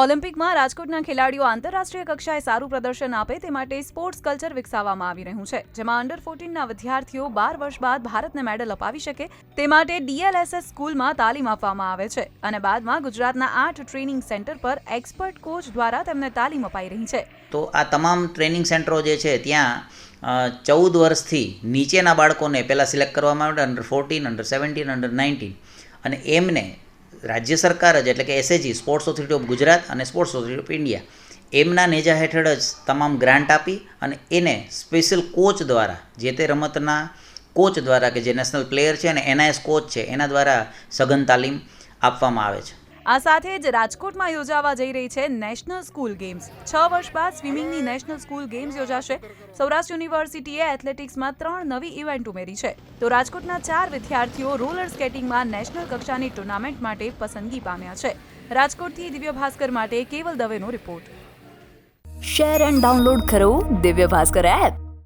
ઓલિમ્પિકમાં રાજકોટના ખેલાડીઓ આંતરરાષ્ટ્રીય કક્ષાએ સારું પ્રદર્શન આપે તે માટે સ્પોર્ટ્સ કલ્ચર વિકસાવવામાં આવી રહ્યું છે, જેમાં અંડર 14ના વિદ્યાર્થીઓ 12 વર્ષ બાદ ભારતને મેડલ અપાવી શકે તે માટે DLSS સ્કૂલમાં તાલીમ આપવામાં આવે છે અને બાદમાં ગુજરાતના 8 ટ્રેનિંગ સેન્ટર પર એક્સપર્ટ કોચ દ્વારા તેમને તાલીમ અપાઈ રહી છે. તો આ તમામ ટ્રેનિંગ સેન્ટરો જે છે ત્યાં 14 વર્ષથી નીચેના બાળકોને પહેલાં સિલેક્ટ કરવામાં આવે, અંડર 14, અંડર 17, અંડર 19, અને એમને રાજ્ય સરકાર જ એટલે કે SAG sports authority of Gujarat અને સ્પોર્ટ્સ ઓથોરિટી ઓફ ઇન્ડિયા એમના નેજા હેઠળ જ તમામ ગ્રાન્ટ આપી અને એને સ્પેશિયલ કોચ દ્વારા, જે તે રમતના કોચ દ્વારા કે જે નેશનલ પ્લેયર છે અને NIS કોચ છે એના દ્વારા સઘન તાલીમ આપવામાં આવે છે. આ સાથે જ રાજકોટમાં યોજાવા જઈ રહી છે નેશનલ સ્કૂલ ગેમ્સ. 6 વર્ષ બાદ સ્વિમિંગની નેશનલ સ્કૂલ ગેમ્સ યોજાશે. સૌરાષ્ટ્ર યુનિવર્સિટીએ એથ્લેટિક્સમાં 3 નવી ઇવેન્ટ ઉમેરી છે, તો રાજકોટના 4 વિદ્યાર્થીઓ રોલર સ્કેટિંગમાં નેશનલ કક્ષાની ટુર્નામેન્ટ માટે પસંદગી પામ્યા છે. રાજકોટથી દિવ્ય ભાસ્કર માટે કેવલ દવેનો રિપોર્ટ. શેર એન્ડ ડાઉનલોડ કરો દિવ્ય ભાસ્કર એપ.